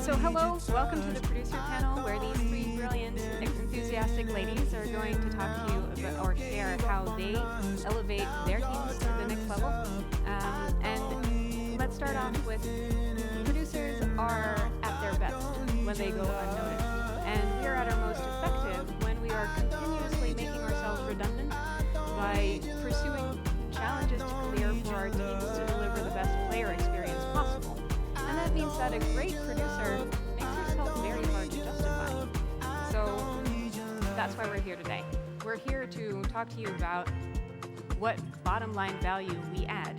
So hello, welcome to the producer panel where these three brilliant, enthusiastic ladies are going to talk to you about, or share how they elevate their teams to the next level. And let's start off with producers are at their best when they go unnoticed. And we are at our most effective when we are continuously making ourselves redundant by pursuing challenges to clear for our teams to deliver the best player experience possible. And that means that a great producer makes herself very hard to justify. So that's why we're here today. We're here to talk to you about what bottom line value we add.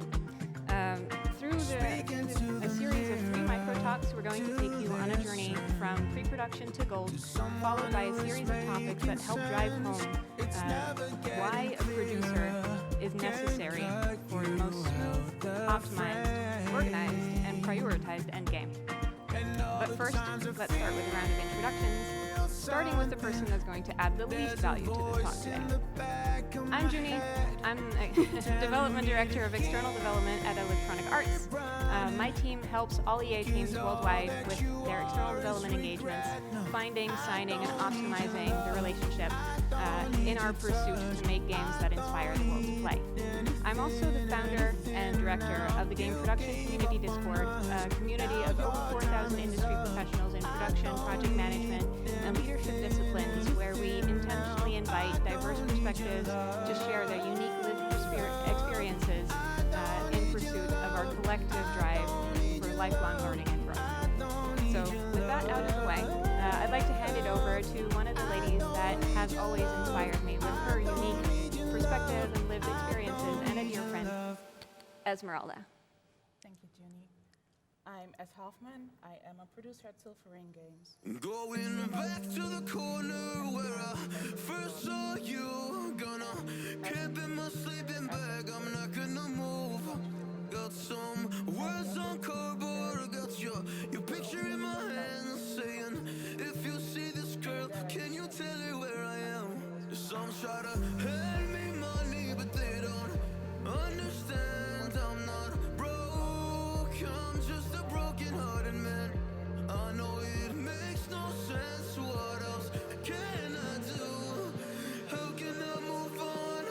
Through a series of 3 micro talks, we're going to take you on a journey from pre-production to gold, followed by a series of topics that help drive home why a producer is necessary for the most smooth, optimized, organized, and prioritized endgame. But first, let's start with a round of introductions, starting with the person that's going to add the least value to this talk today. I'm Juney. I'm a development director of external development at Electronic Arts. My team helps all EA teams worldwide with their external development engagements, finding, signing, and optimizing the relationship in our pursuit to make games that inspire the world to play. I'm also the founder and director of the Game Production Community Discord, a community of over 4,000 industry professionals in production, project management, and leadership disciplines where we intentionally invite diverse perspectives to share their unique lived experiences in pursuit of our collective drive for lifelong learning and growth. So with that out of the way, I'd like to hand it over to one of the ladies that has always inspired me with her unique perspective and lived experiences, and a dear friend, Esmeralda. Thank you, Juney. I'm Es Hoffman. I am a producer at Silver Ring Games. Going back to the corner where I first saw you. Gonna keep in my sleeping bag, I'm not gonna move. Got some words on cardboard, got your picture in my hand, saying, if you see this girl, can you tell her where I am? Some try to hand me money, but they don't understand. I'm not broke, I'm just a broken-hearted man. I know it makes no sense, what else can I do? How can I move on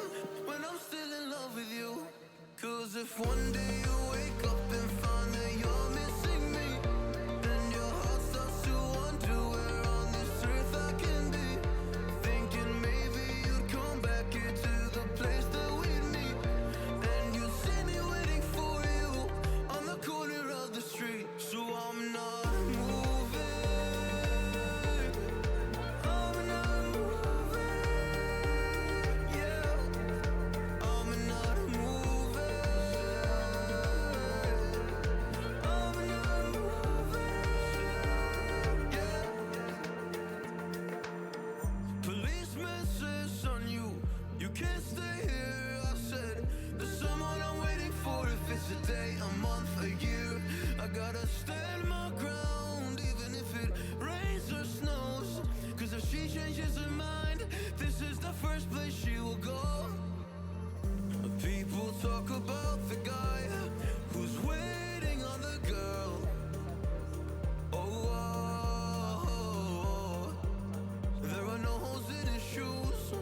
when I'm still in love with you? Cause if one day you wake up and find that you're missing me, then your heart starts to wonder where on this earth I can be. Thinking maybe you'd come back here to the place that we'd meet, and you'd see me waiting for you on the corner of the street. So I'm not moving, I'm not moving, yeah, I'm not moving, I'm not moving, yeah. Policeman says on you, you can't stay here. I said, there's someone I'm waiting for. If it's a day, a month, a year, I gotta stand my ground, even if it rains or snows. Cause if she changes her mind, this is the first place she will go. People talk about the guy who's waiting on the girl. Oh, there are no holes in his shoes,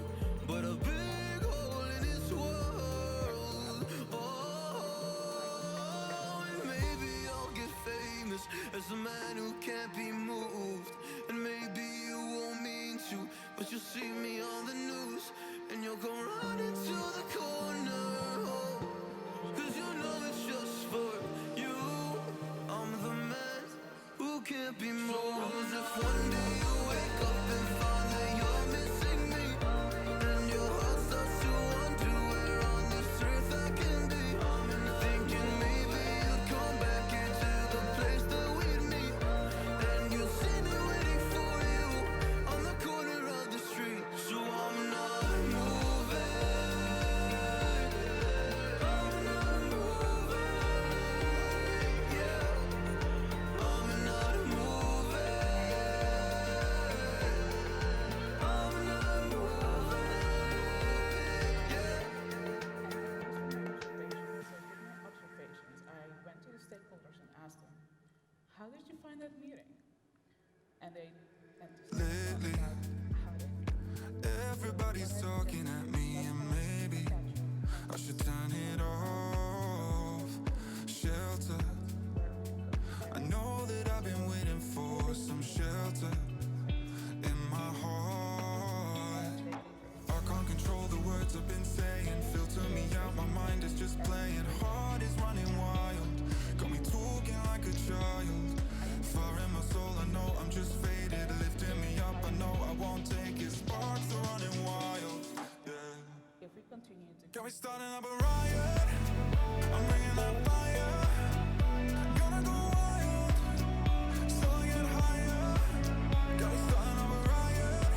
but a big hole in his world. Oh, and maybe I'll get famous as a man who can't be moved. And maybe you won't mean to, but you'll see me on the news, and you'll come running to the corner. Oh, cause you know it's just for you. I'm the man who can't be moved. If one day you wake up and find that you're missing me, and your heart starts to wonder where on this earth I can be, thinking maybe you'll come back here to the place that we'd meet, and you'll see me waiting for you on the corner of the street. So I'm not moving, I'm not moving, yeah, I'm not moving, I'm not moving, yeah. Observations. I went to the stakeholders and asked them, how did you find that meeting? and they tend to say Lately, about how they everybody's talking at me, and maybe I should turn it off. Shelter. I know that I've been waiting for some shelter in my heart. I can't control the words I've been saying. Filter me out, my mind is just playing. Heart is running wild, got me talking like a child. Fire in my soul, I know I'm just faded. Lifting me up, I know I won't take it. Sparks are running wild, yeah. if we continue to Got me starting up a riot, I'm bringing that fire. Gonna go wild, so I get higher. Got me starting up a riot,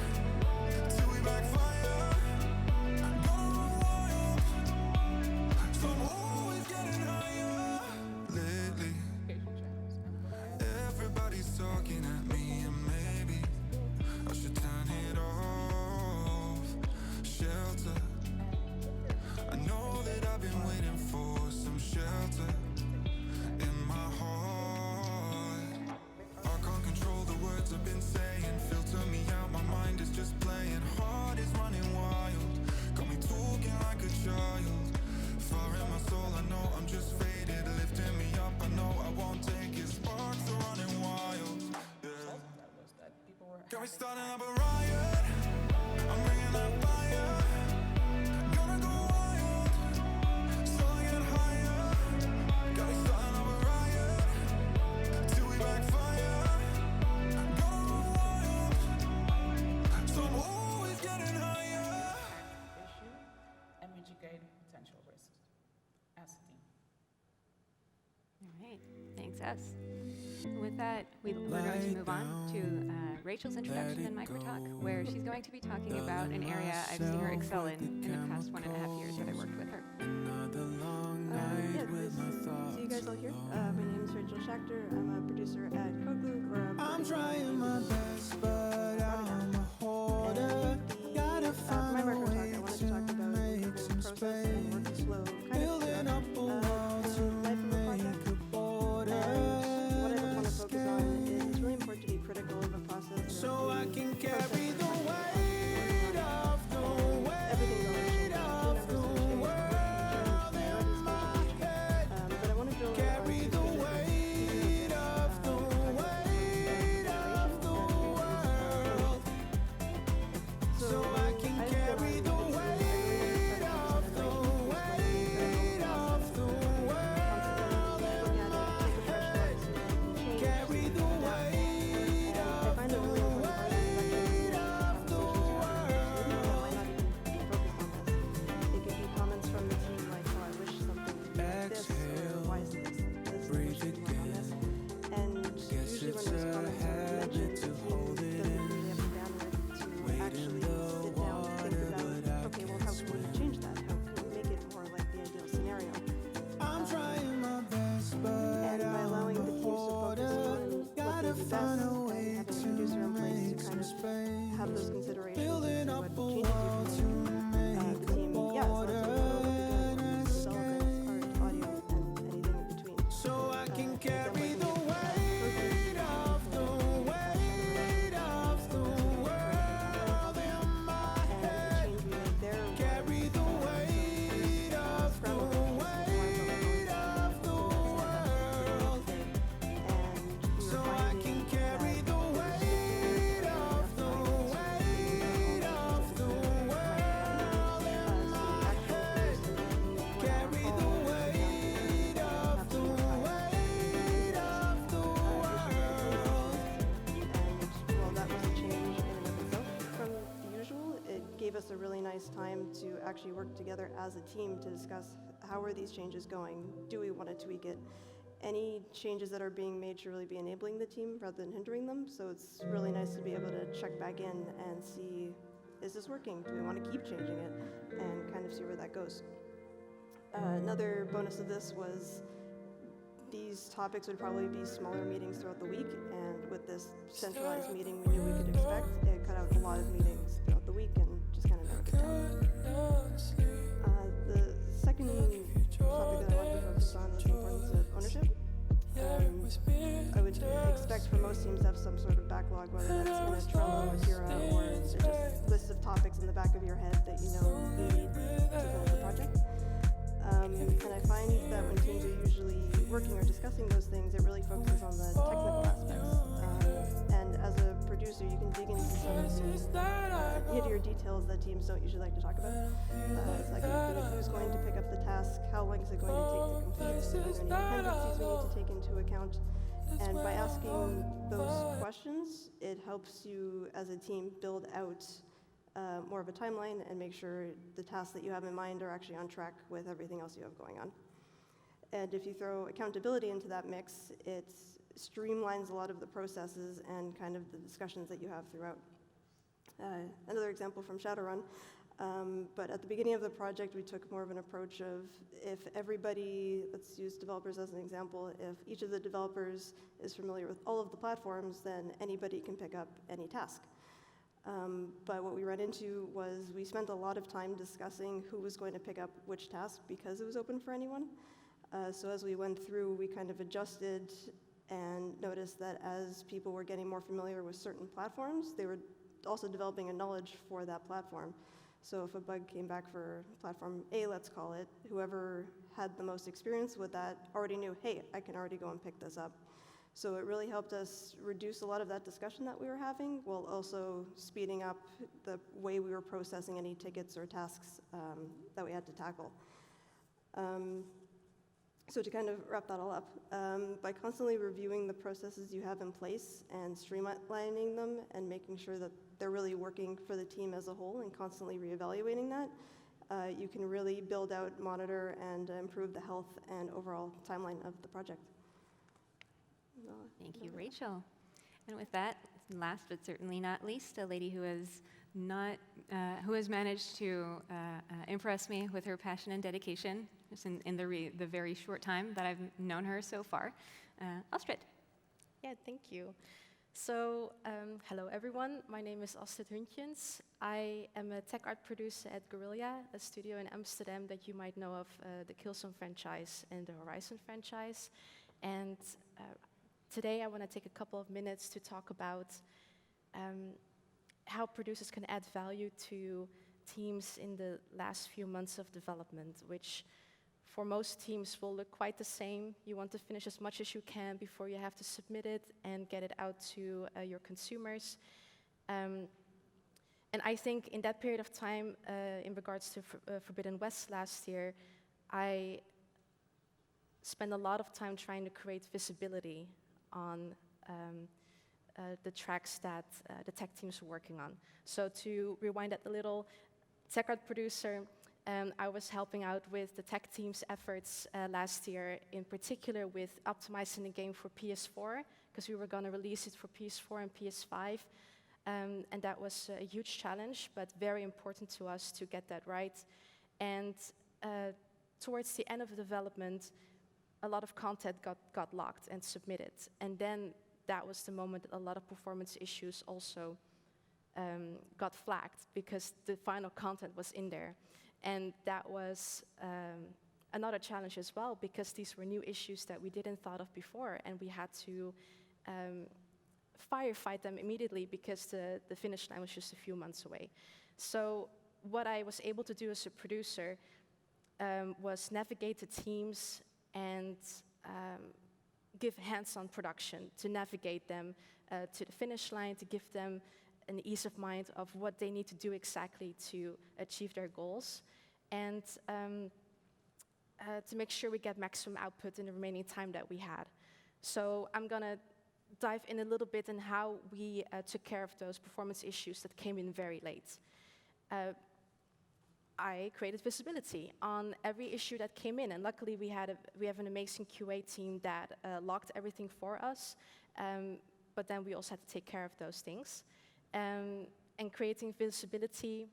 till we backfire. Gonna go wild, so I'm always getting higher. Lately, education channels and everybody's talking at me, and maybe I should turn it off. Shelter. I know that I've been waiting for some shelter in my heart. I can't control the words I've been saying. Filter me out, my mind is just playing. Heart is running wild, got me talking like a child. Fire in my soul, I know I'm just faded. Lifting me up, I know I won't take it. Sparks are running wild, yeah. that was that people were Got me having starting up a riot, I'm bringing that fire. Gonna go wild, so I get higher. Got me starting up a riot, till we backfire. Gonna go wild, so I'm always getting higher. issue and mitigate potential risks as a team. All right, thanks, S. With that, we're going to move on to Rachel's introduction and micro talk, where she's going to be talking about an area I've seen her excel in the past 1.5 years that I worked with her. So you guys all here? My name is Rachel Schachter. I'm a producer at Code Glue, where I'm Trying my best, but I'm a hoarder. Gotta for find my a micro talk, way I wanted to to talk about the make creative some process and working space. slow, kind of Building up a wall to life of a make project. a border. And what I want to focus on is it's really important to be critical of a process. So I can carry the weight of the Everything's always changing. of the world in my head. But I want to drill Carry the weight of the world. So I can carry the weight of the world in my head. Carry the weight I find it really important part of the it could be comments from the team like, oh, I wish something would be like this, or why is this Breathe should we work on this? And usually when those comments are mentioned, the team doesn't really have the bandwidth to actually sit down and think about, okay, well, how can we change that? How can we make it more like the ideal scenario? I'm trying my best, but And by allowing the teams to focus on what they gotta do best find a and way having a to producer in place make to some kind of space. have those considerations Building as up a to what wall changes to you can make. make The team, a yeah, it's not border so and development, art, audio, and anything in between. So I can And carry definitely, the weight of the world in my and head. the change we made there was Carry the weight of the world. So I can carry the weight of the world in my head. Carry the weight of the world. And while that was a change in and of itself from the usual, it gave us a really nice time to actually work together as a team to discuss how are these changes going? Do we want to tweak it? Any changes that are being made should really be enabling the team rather than hindering them. So it's really nice to be able to check back in and see, is this working? Do we want to keep changing it? And kind of see where that goes. Another bonus of this was these topics would probably be smaller meetings throughout the week, and with this centralized meeting we knew we could expect, it cut out a lot of meetings throughout the week and just kind of narrowed it down. The second topic that I wanted to focus on was the importance of ownership. I would expect from most teams have some sort of backlog, whether that's in a Trello, a Jira, or it's just lists of topics in the back of your head that you know you need to build the project. And I find that when teams are usually working or discussing those things, it really focuses on the technical aspects. And as a producer, you can dig into some of the nittier details that teams don't usually like to talk about. Like who's going to pick up the task, how long is it going to take to complete, are there any dependencies we need to take into account. And by asking those questions, it helps you as a team build out more of a timeline and make sure the tasks that you have in mind are actually on track with everything else you have going on. And if you throw accountability into that mix, it streamlines a lot of the processes and kind of the discussions that you have throughout. Another example from Shadowrun, but at the beginning of the project, we took more of an approach of if everybody, let's use developers as an example, if each of the developers is familiar with all of the platforms, then anybody can pick up any task. But what we ran into was we spent a lot of time discussing who was going to pick up which task because it was open for anyone. So as we went through, we kind of adjusted and noticed that as people were getting more familiar with certain platforms, they were also developing a knowledge for that platform. So if a bug came back for platform A, let's call it, whoever had the most experience with that already knew, hey, I can already go and pick this up. So it really helped us reduce a lot of that discussion that we were having, while also speeding up the way we were processing any tickets or tasks that we had to tackle. So to kind of wrap that all up, by constantly reviewing the processes you have in place and streamlining them and making sure that they're really working for the team as a whole and constantly reevaluating that, you can really build out, monitor, and improve the health and overall timeline of the project. Thank you, Rachel. And with that, last but certainly not least, a lady who has managed to impress me with her passion and dedication just in the very short time that I've known her so far. Astrid. Yeah, thank you. So, hello everyone. My name is Astrid Huntjens. I am a tech art producer at Guerrilla, a studio in Amsterdam that you might know of the Killzone franchise and the Horizon franchise. And today I want to take a couple of minutes to talk about how producers can add value to teams in the last few months of development, which for most teams will look quite the same. You want to finish as much as you can before you have to submit it and get it out to your consumers. And I think in that period of time, in regards to Forbidden West last year, I spent a lot of time trying to create visibility on the tracks that the tech teams were working on. So to rewind that a little, tech art producer, I was helping out with the tech team's efforts last year, in particular with optimizing the game for PS4, because we were going to release it for PS4 and PS5. And that was a huge challenge, but very important to us to get that right. And towards the end of the development, a lot of content got locked and submitted. And then that was the moment that a lot of performance issues also got flagged, because the final content was in there. And that was another challenge as well, because these were new issues that we didn't thought of before, and we had to firefight them immediately because the finish line was just a few months away. So what I was able to do as a producer was navigate the teams and give hands-on production to navigate them to the finish line, to give them an ease of mind of what they need to do exactly to achieve their goals, and to make sure we get maximum output in the remaining time that we had. So I'm gonna dive in a little bit in how we took care of those performance issues that came in very late. I created visibility on every issue that came in, and luckily we have an amazing QA team that logged everything for us, but then we also had to take care of those things. And creating visibility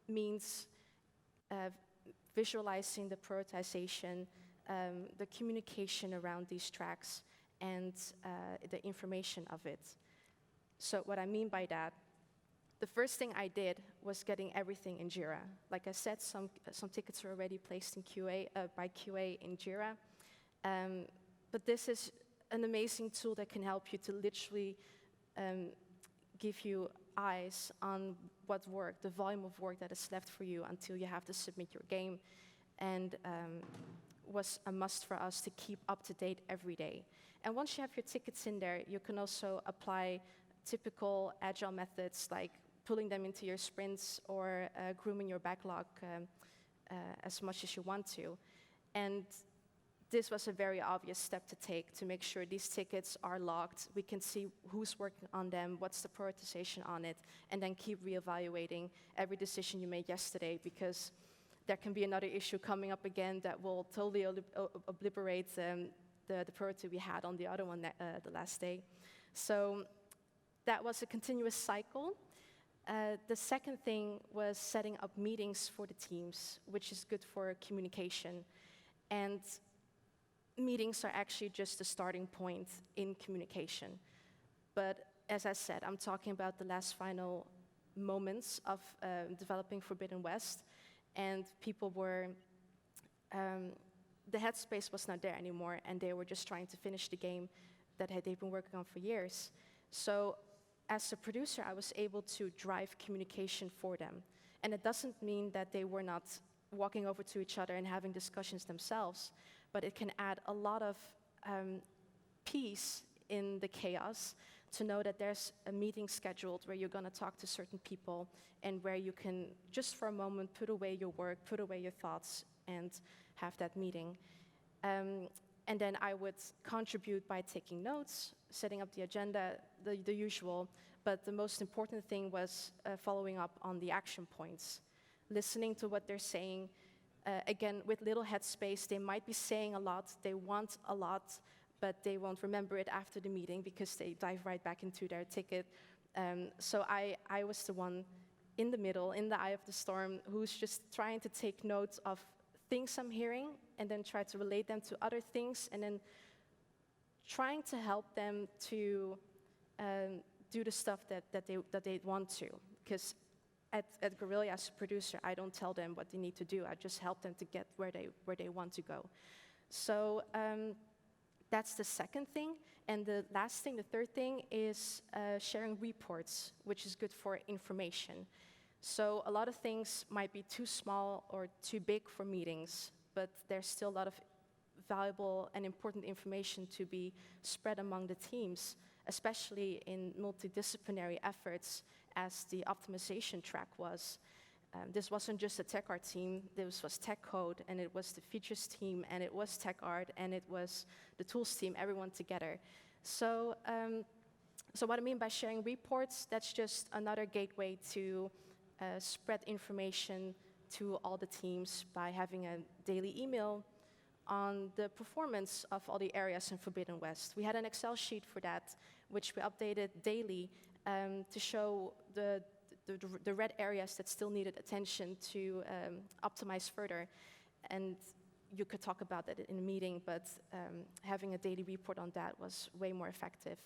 means visualizing the prioritization, the communication around these tracks, and the information of it. So what I mean by that, the first thing I did was getting everything in Jira. Like I said, some tickets are already placed in QA by QA in Jira, but this is an amazing tool that can help you to literally give you eyes on what work, the volume of work that is left for you until you have to submit your game, and was a must for us to keep up to date every day. And once you have your tickets in there, you can also apply typical agile methods like pulling them into your sprints or grooming your backlog as much as you want to. And this was a very obvious step to take to make sure these tickets are logged. We can see who's working on them, what's the prioritization on it, and then keep reevaluating every decision you made yesterday, because there can be another issue coming up again that will totally obliterate the priority we had on the other one the last day. So that was a continuous cycle. The second thing was setting up meetings for the teams, which is good for communication. And meetings are actually just a starting point in communication. But as I said, I'm talking about the last final moments of developing Forbidden West, and people were, the headspace was not there anymore, and they were just trying to finish the game that they've been working on for years. So as a producer, I was able to drive communication for them. And it doesn't mean that they were not walking over to each other and having discussions themselves, but it can add a lot of peace in the chaos to know that there's a meeting scheduled where you're going to talk to certain people and where you can, just for a moment, put away your work, put away your thoughts, and have that meeting. And then I would contribute by taking notes, setting up the agenda, the usual, but the most important thing was following up on the action points, listening to what they're saying. Again, with little headspace, they might be saying a lot, they want a lot, but they won't remember it after the meeting because they dive right back into their ticket. So I was the one in the middle, in the eye of the storm, who's just trying to take notes of things I'm hearing and then try to relate them to other things, and then trying to help them to do the stuff that they want to. Because at Guerrilla, as a producer, I don't tell them what they need to do. I just help them to get where they want to go. So that's the second thing. And the last thing, the third thing, is sharing reports, which is good for information. So a lot of things might be too small or too big for meetings, but there's still a lot of valuable and important information to be spread among the teams, especially in multidisciplinary efforts, as the optimization track was. This wasn't just a tech art team, this was tech code, and it was the features team, and it was tech art, and it was the tools team, everyone together. So, so what I mean by sharing reports, that's just another gateway to spread information to all the teams by having a daily email on the performance of all the areas in Forbidden West. We had an Excel sheet for that, which we updated daily to show the red areas that still needed attention to optimize further. And you could talk about that in a meeting, but having a daily report on that was way more effective.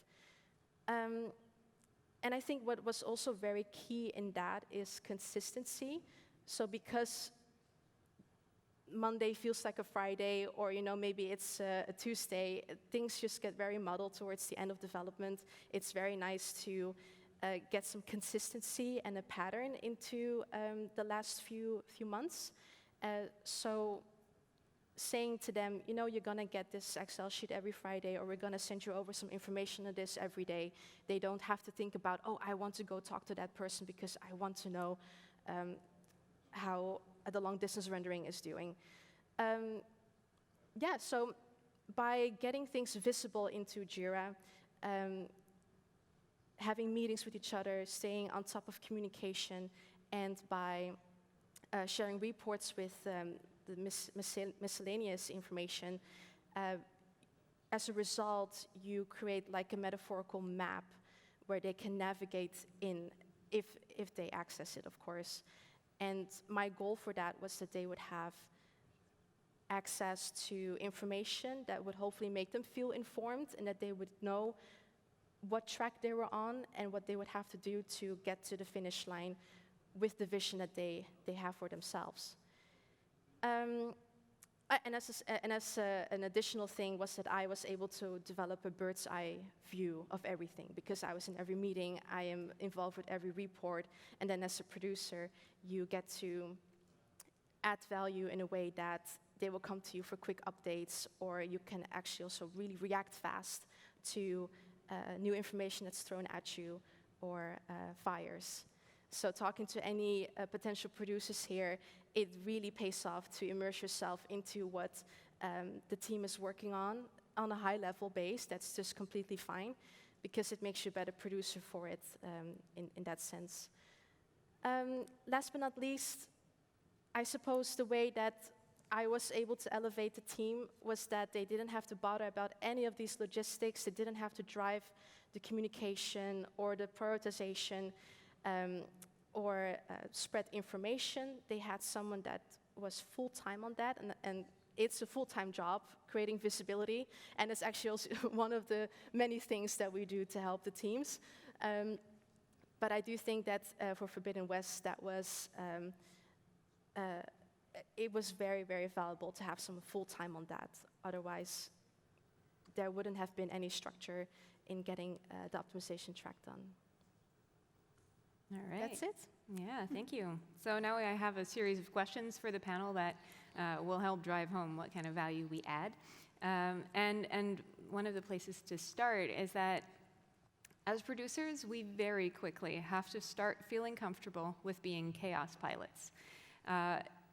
And I think what was also very key in that is consistency. So because Monday feels like a Friday, or maybe it's a Tuesday, things just get very muddled towards the end of development. It's very nice to get some consistency and a pattern into the last few months. So saying to them, you're going to get this Excel sheet every Friday, or we're going to send you over some information on this every day. They don't have to think about, oh, I want to go talk to that person because I want to know how the long distance rendering is doing. Yeah, so by getting things visible into Jira, having meetings with each other, staying on top of communication, and by sharing reports with the miscellaneous information, as a result, you create like a metaphorical map where they can navigate in, if they access it, of course. And my goal for that was that they would have access to information that would hopefully make them feel informed, and that they would know what track they were on and what they would have to do to get to the finish line with the vision that they have for themselves. An additional thing was that I was able to develop a bird's eye view of everything because I was in every meeting, I am involved with every report, and then as a producer, you get to add value in a way that they will come to you for quick updates, or you can actually also really react fast to new information that's thrown at you or fires. So talking to any potential producers here, it really pays off to immerse yourself into what the team is working on a high level base. That's just completely fine because it makes you a better producer for it in that sense. Last but not least, I suppose the way that I was able to elevate the team was that they didn't have to bother about any of these logistics. They didn't have to drive the communication or the prioritization or spread information. They had someone that was full-time on that, and it's a full-time job, creating visibility, and it's actually also one of the many things that we do to help the teams. But I do think that for Forbidden West, that was it was very, very valuable to have someone full-time on that. Otherwise, there wouldn't have been any structure in getting the optimization track done. All right. That's it. Yeah, thank you. So now I have a series of questions for the panel that will help drive home what kind of value we add. And one of the places to start is that as producers, we very quickly have to start feeling comfortable with being chaos pilots.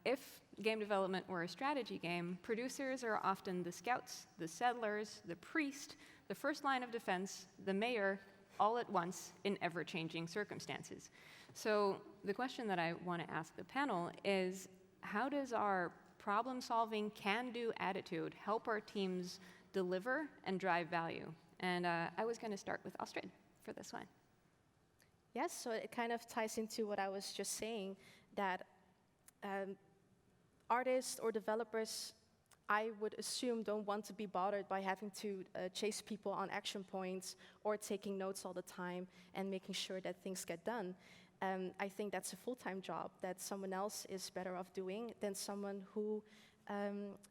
If game development were a strategy game, producers are often the scouts, the settlers, the priest, the first line of defense, the mayor, all at once in ever-changing circumstances. So the question that I want to ask the panel is, how does our problem-solving, can-do attitude help our teams deliver and drive value? And I was going to start with Astrid for this one. Yes, so it kind of ties into what I was just saying, that artists or developers, I would assume, don't want to be bothered by having to chase people on action points or taking notes all the time and making sure that things get done. I think that's a full-time job that someone else is better off doing than someone who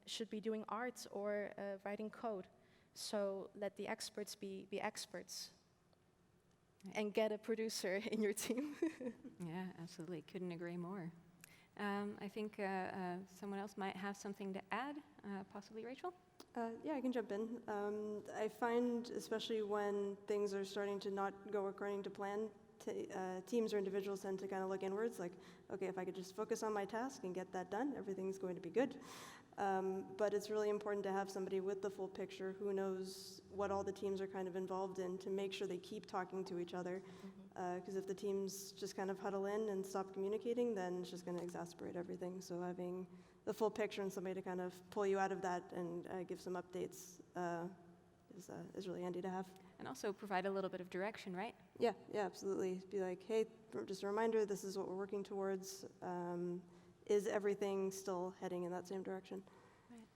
should be doing art or writing code. So let the experts be experts. And get a producer in your team. Yeah, absolutely. Couldn't agree more. I think someone else might have something to add, possibly Rachel? Yeah, I can jump in. I find, especially when things are starting to not go according to plan, teams or individuals tend to kind of look inwards, like, okay, if I could just focus on my task and get that done, everything's going to be good. But it's really important to have somebody with the full picture who knows what all the teams are kind of involved in to make sure they keep talking to each other. Because if the teams just kind of huddle in and stop communicating, then it's just going to exacerbate everything. So having the full picture and somebody to kind of pull you out of that and give some updates is really handy to have. And also provide a little bit of direction, right? Yeah, absolutely. Be like, hey, just a reminder, this is what we're working towards. Is everything still heading in that same direction? Right.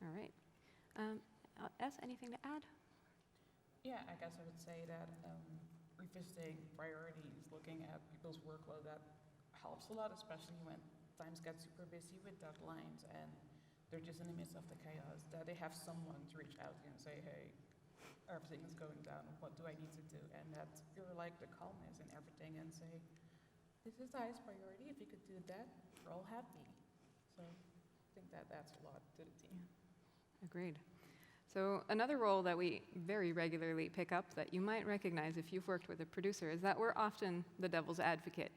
All right. S, anything to add? Yeah, I guess I would say that revisiting priorities, looking at people's workload, that helps a lot, especially when times get super busy with deadlines and they're just in the midst of the chaos, that they have someone to reach out to and say, hey, everything is going down, what do I need to do? And that you're like the calmness in everything and say, this is the highest priority, if you could do that, we're all happy. So I think that adds a lot to the team. Agreed. So another role that we very regularly pick up that you might recognize if you've worked with a producer is that we're often the devil's advocate.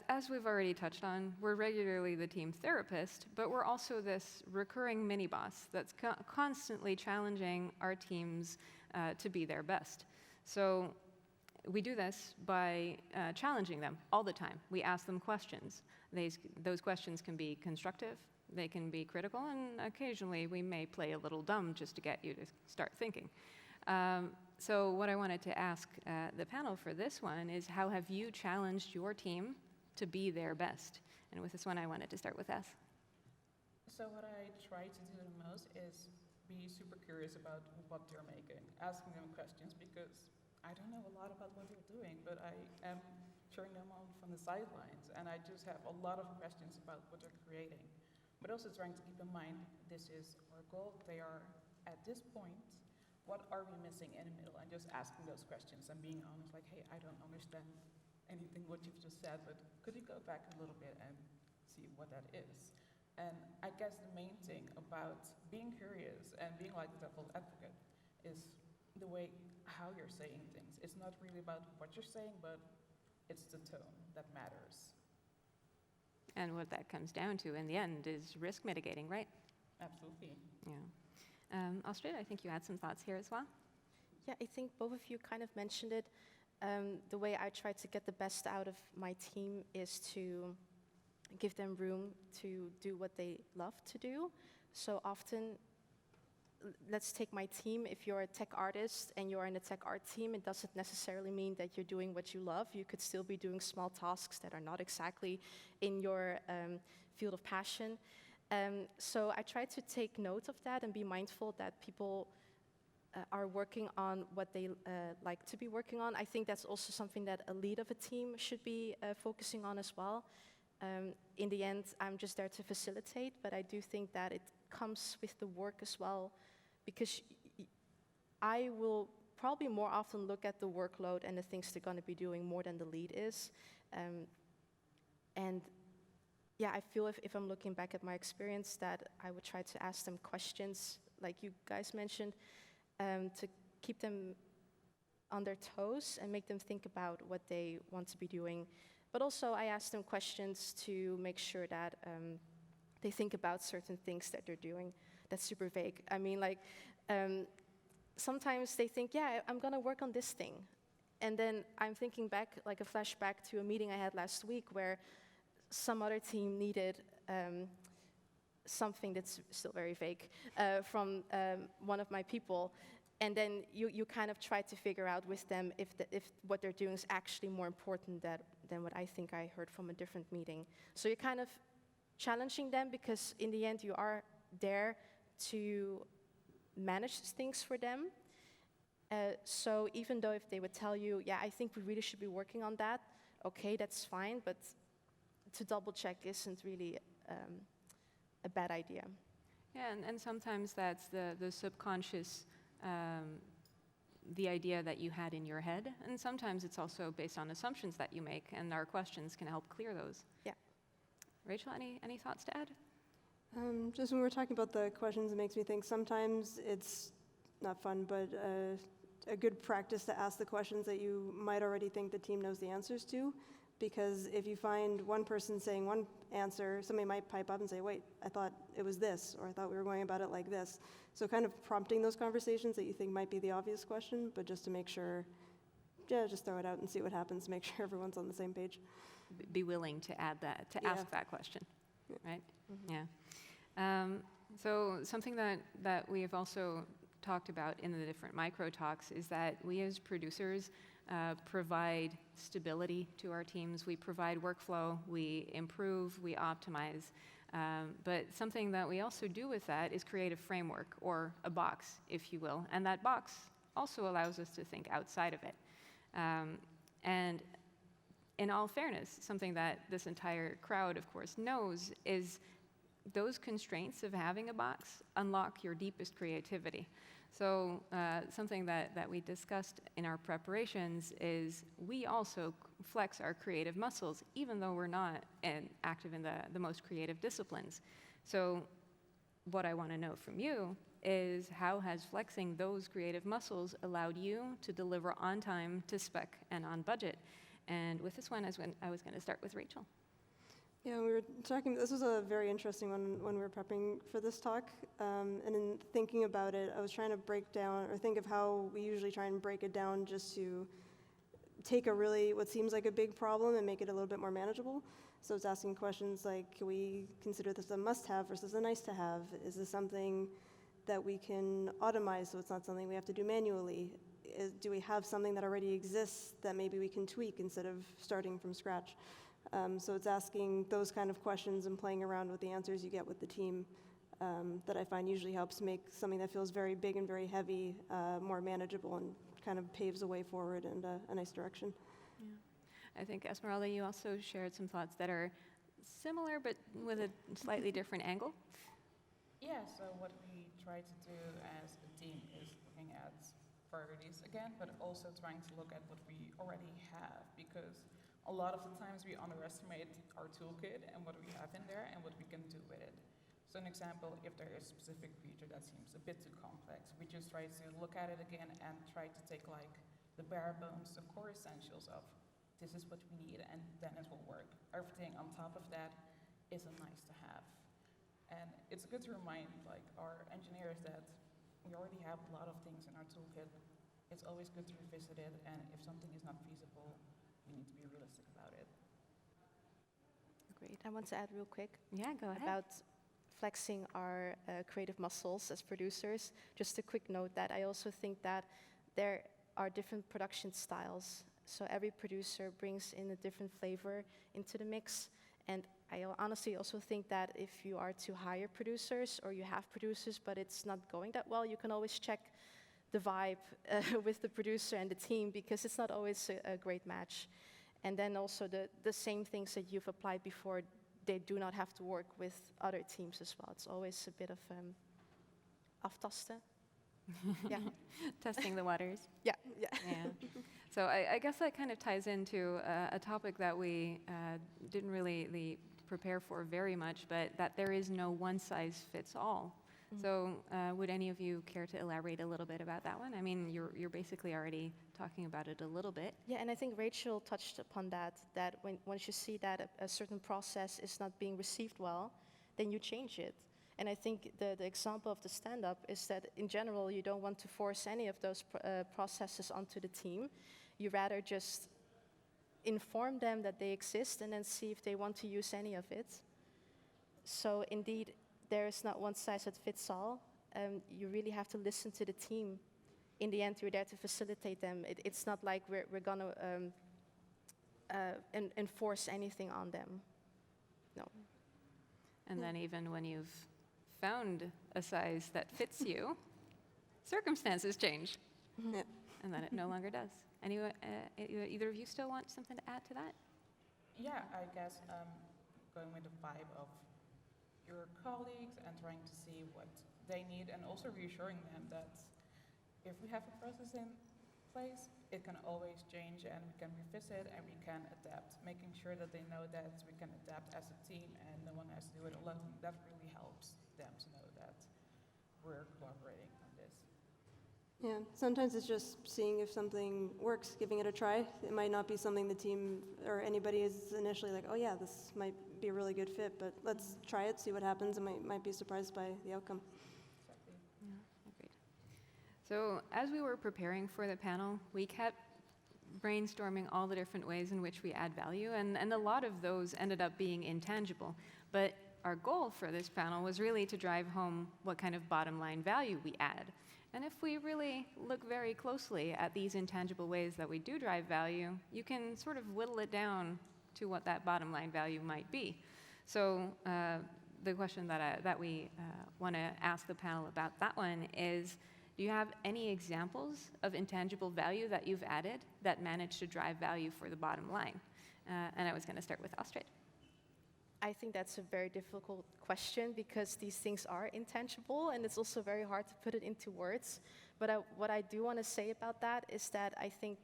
As we've already touched on, we're regularly the team therapist, but we're also this recurring mini-boss that's constantly challenging our teams to be their best. So we do this by challenging them all the time. We ask them questions. Those questions can be constructive, they can be critical, and occasionally we may play a little dumb just to get you to start thinking. So what I wanted to ask the panel for this one is, how have you challenged your team to be their best? And with this one, I wanted to start with S. So what I try to do the most is be super curious about what they're making, asking them questions, because I don't know a lot about what they're doing, but I am cheering them on from the sidelines, and I just have a lot of questions about what they're creating. but also trying to keep in mind this is our goal. They are at this point. What are we missing in the middle? And just asking those questions and being honest, like, hey, I don't understand anything what you've just said, but could you go back a little bit and see what that is? And I guess the main thing about being curious and being like the devil's advocate is the way how you're saying things. It's not really about what you're saying, but it's the tone that matters. And what that comes down to in the end is risk mitigating, right? Absolutely. Yeah. Astrid, I think you had some thoughts here as well. Yeah, I think both of you kind of mentioned it. The way I try to get the best out of my team is to give them room to do what they love to do. So often, let's take my team. If you're a tech artist and you're in a tech art team, it doesn't necessarily mean that you're doing what you love. You could still be doing small tasks that are not exactly in your field of passion. So I try to take note of that and be mindful that people are working on what they like to be working on. I think that's also something that a lead of a team should be focusing on as well. In the end, I'm just there to facilitate, but I do think that it comes with the work as well, because I will probably more often look at the workload and the things they're going to be doing more than the lead is. And yeah, I feel if I'm looking back at my experience that I would try to ask them questions, like you guys mentioned, to keep them on their toes and make them think about what they want to be doing. But also I ask them questions to make sure that they think about certain things that they're doing. That's super vague. I mean, like, sometimes they think, yeah, I'm gonna work on this thing. And then I'm thinking back, like a flashback to a meeting I had last week where some other team needed something that's still very vague from one of my people. And then you kind of try to figure out with them if what they're doing is actually more important than what I think I heard from a different meeting. So you're kind of challenging them, because in the end you are there to manage things for them. So even though if they would tell you, yeah, I think we really should be working on that, okay, that's fine, but to double check isn't really a bad idea. Yeah, and sometimes that's the subconscious, the idea that you had in your head, and sometimes it's also based on assumptions that you make, and our questions can help clear those. Yeah. Rachel, any thoughts to add? Just when we're talking about the questions, it makes me think sometimes it's not fun, but a good practice to ask the questions that you might already think the team knows the answers to. Because if you find one person saying one answer, somebody might pipe up and say, wait, I thought it was this, or I thought we were going about it like this. So kind of prompting those conversations that you think might be the obvious question, but just to make sure, yeah, just throw it out and see what happens, make sure everyone's on the same page. Be willing to add that, to ask that question, right? Mm-hmm. Yeah. So something that we have also talked about in the different micro talks is that we as producers provide stability to our teams. We provide workflow, we improve, we optimize. But something that we also do with that is create a framework, or a box, if you will. And that box also allows us to think outside of it. And in all fairness, something that this entire crowd, of course, knows is those constraints of having a box unlock your deepest creativity. So something that we discussed in our preparations is we also flex our creative muscles, even though we're not active in the most creative disciplines. So what I want to know from you is, how has flexing those creative muscles allowed you to deliver on time, to spec, and on budget? And with this one, I was going to start with Rachel. Yeah, we were talking, this was a very interesting one when we were prepping for this talk. And in thinking about it, I was trying to break down, or think of how we usually try and break it down just to take what seems like a big problem and make it a little bit more manageable. So I was asking questions like, can we consider this a must-have versus a nice-to-have? Is this something that we can automize so it's not something we have to do manually? Do we have something that already exists that maybe we can tweak instead of starting from scratch? So it's asking those kind of questions and playing around with the answers you get with the team that I find usually helps make something that feels very big and very heavy more manageable, and kind of paves a way forward in a nice direction. Yeah. I think, Esmeralda, you also shared some thoughts that are similar but with a slightly different angle? Yeah, so what we try to do as a team is looking at priorities again, but also trying to look at what we already have, because a lot of the times we underestimate our toolkit and what we have in there and what we can do with it. So an example, if there is a specific feature that seems a bit too complex, we just try to look at it again and try to take like the bare bones, the core essentials of this is what we need, and then it will work. Everything on top of that is a nice to have. And it's good to remind like our engineers that we already have a lot of things in our toolkit. It's always good to revisit it, and if something is not feasible, we need to be realistic about it. Great. I want to add real quick Yeah, go ahead. about flexing our creative muscles as producers. Just a quick note that I also think that there are different production styles. So every producer brings in a different flavor into the mix. And I honestly also think that if you are to hire producers or you have producers but it's not going that well, you can always check the vibe with the producer and the team, because it's not always a great match. And then also the same things that you've applied before, they do not have to work with other teams as well. It's always a bit of aftasten. Yeah. Testing the waters. Yeah. Yeah. So I guess that kind of ties into a topic that we didn't really prepare for very much, but that there is no one size fits all. So would any of you care to elaborate a little bit about that one? I mean, you're basically already talking about it a little bit. Yeah, and I think Rachel touched upon that once you see that a certain process is not being received well, then you change it. And I think the example of the stand-up is that in general, you don't want to force any of those processes onto the team. You rather just inform them that they exist and then see if they want to use any of it. So indeed, there is not one size that fits all. You really have to listen to the team. In the end, you're there to facilitate them. It's not like we're going to enforce anything on them. No. And then even when you've found a size that fits you, circumstances change. Yeah. And then it no longer does. Either of you still want something to add to that? Yeah, I guess going with the vibe of your colleagues and trying to see what they need, and also reassuring them that if we have a process in place, it can always change and we can revisit and we can adapt, making sure that they know that we can adapt as a team and no one has to do it alone. That really helps them to know that we're collaborating on this. Yeah, sometimes it's just seeing if something works, giving it a try. It might not be something the team or anybody is initially like, oh yeah, this might be a really good fit, but let's try it, see what happens, and might be surprised by the outcome. Exactly. Yeah, agreed. So as we were preparing for the panel, we kept brainstorming all the different ways in which we add value, and a lot of those ended up being intangible. But our goal for this panel was really to drive home what kind of bottom line value we add. And if we really look very closely at these intangible ways that we do drive value, you can sort of whittle it down to what that bottom line value might be. So the question that we want to ask the panel about that one is, do you have any examples of intangible value that you've added that managed to drive value for the bottom line? And I was going to start with Astrid. I think that's a very difficult question because these things are intangible and it's also very hard to put it into words. But what I do want to say about that is that I think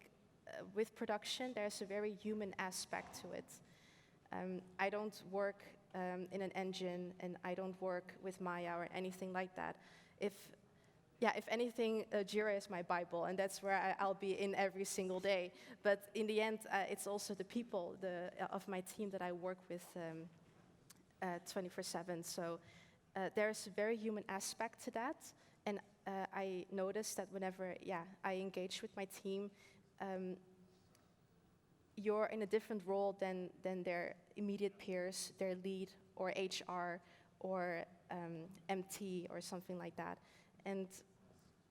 with production, there's a very human aspect to it. I don't work in an engine and I don't work with Maya or anything like that. If anything, Jira is my Bible, and that's where I'll be in every single day. But in the end, it's also the people of my team that I work with 24/7. So there's a very human aspect to that. And I notice that whenever, I engage with my team, you're in a different role than their immediate peers, their lead, or HR, or MT, or something like that. And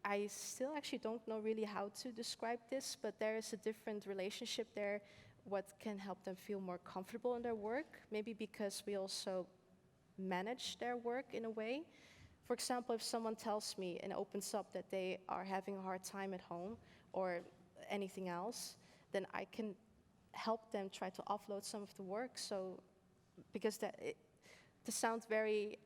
I still actually don't know really how to describe this, but there is a different relationship there, what can help them feel more comfortable in their work, maybe because we also manage their work in a way. For example, if someone tells me and opens up that they are having a hard time at home or anything else, then I can help them try to offload some of the work. So because to sound very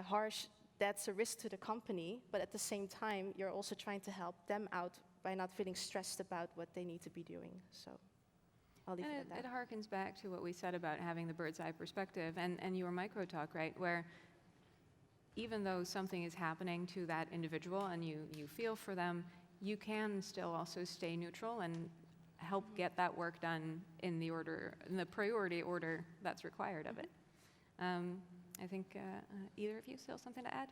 harsh, that's a risk to the company, but at the same time, you're also trying to help them out by not feeling stressed about what they need to be doing. So I'll leave it at that. It harkens back to what we said about having the bird's eye perspective and your micro talk, right? Where even though something is happening to that individual and you feel for them, you can still also stay neutral and help get that work done in the priority order that's required of it. I think either of you still something to add?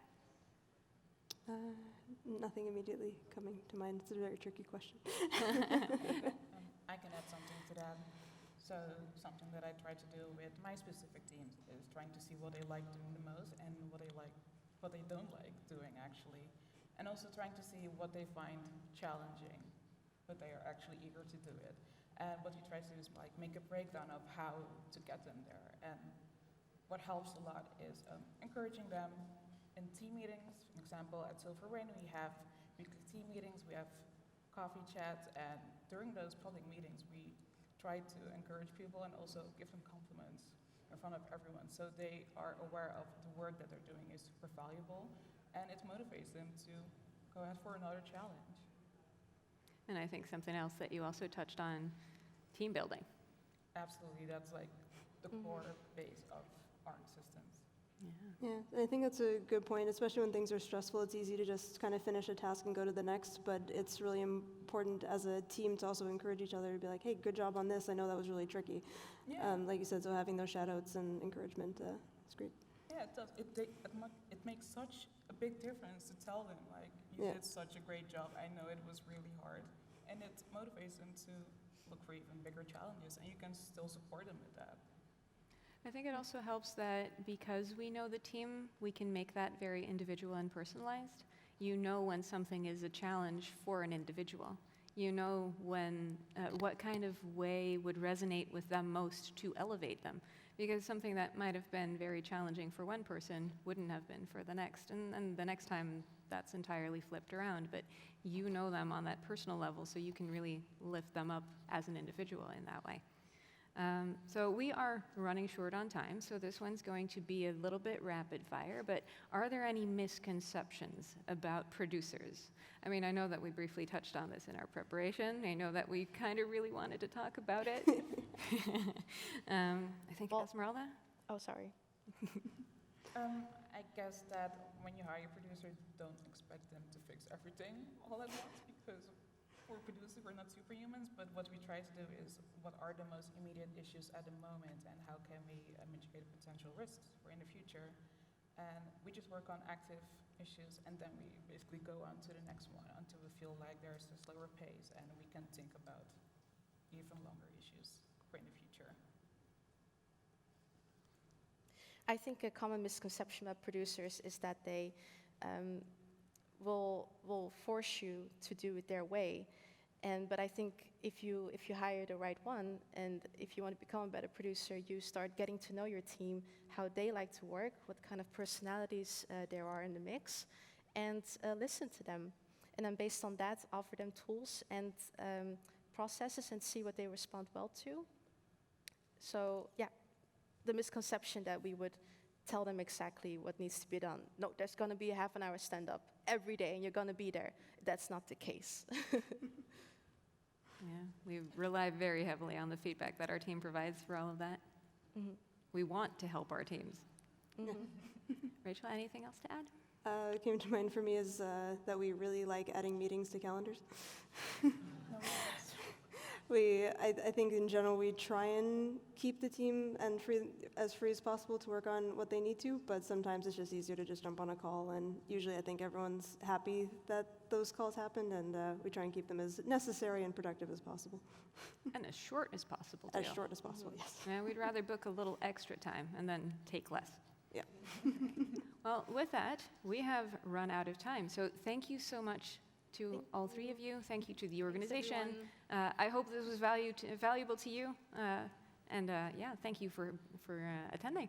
Nothing immediately coming to mind. It's a very tricky question. I can add something to that. So something that I try to do with my specific teams is trying to see what they like doing the most and what they don't like doing actually. And also trying to see what they find challenging, but they are actually eager to do it. And what you try to do is like make a breakdown of how to get them there. And what helps a lot is encouraging them in team meetings. For example, at Silver Rain we have weekly team meetings, we have coffee chats, and during those public meetings we try to encourage people and also give them compliments in front of everyone so they are aware of the work that they're doing is super valuable and it motivates them to go ahead for another challenge. And I think something else that you also touched on, team building. Absolutely, that's like the core base of our existence. Yeah, I think that's a good point, especially when things are stressful. It's easy to just kind of finish a task and go to the next, but it's really important as a team to also encourage each other to be like, hey, good job on this. I know that was really tricky. Yeah. Like you said, so having those shout-outs and encouragement is great. Yeah, it does. It makes such a big difference to tell them, like, you did such a great job. I know it was really hard. And it motivates them to look for even bigger challenges, and you can still support them with that. I think it also helps that because we know the team, we can make that very individual and personalized. You know when something is a challenge for an individual. You know when what kind of way would resonate with them most to elevate them. Because something that might have been very challenging for one person wouldn't have been for the next. And the next time, that's entirely flipped around. But you know them on that personal level, so you can really lift them up as an individual in that way. So we are running short on time, so this one's going to be a little bit rapid fire, but are there any misconceptions about producers? I mean, I know that we briefly touched on this in our preparation. I know that we kind of really wanted to talk about it. I think Esmeralda? Oh, sorry. I guess that when you hire a producer, don't expect them to fix everything all at once, because we're producers, we're not superhumans, but what we try to do is what are the most immediate issues at the moment and how can we mitigate potential risks for in the future. And we just work on active issues and then we basically go on to the next one until we feel like there's a slower pace and we can think about even longer issues for in the future. I think a common misconception about producers is that they will force you to do it their way. But I think if you hire the right one, and if you want to become a better producer, you start getting to know your team, how they like to work, what kind of personalities there are in the mix, and listen to them. And then based on that, offer them tools and processes and see what they respond well to. So yeah, the misconception that we would tell them exactly what needs to be done. No, there's going to be a half an hour stand-up every day and you're going to be there. That's not the case. Yeah, we rely very heavily on the feedback that our team provides for all of that. Mm-hmm. We want to help our teams. Mm-hmm. Rachel, anything else to add? What came to mind for me is that we really like adding meetings to calendars. I think in general we try and keep the team as free as possible to work on what they need to, but sometimes it's just easier to just jump on a call, and usually I think everyone's happy that those calls happened, and we try and keep them as necessary and productive as possible. And as short as possible, too. As short as possible, yes. Yeah, we'd rather book a little extra time and then take less. Yeah. Well, with that, we have run out of time, so thank you so much to all three of you. Thank you to the organization. I hope this was valuable to you. And yeah, thank you for attending.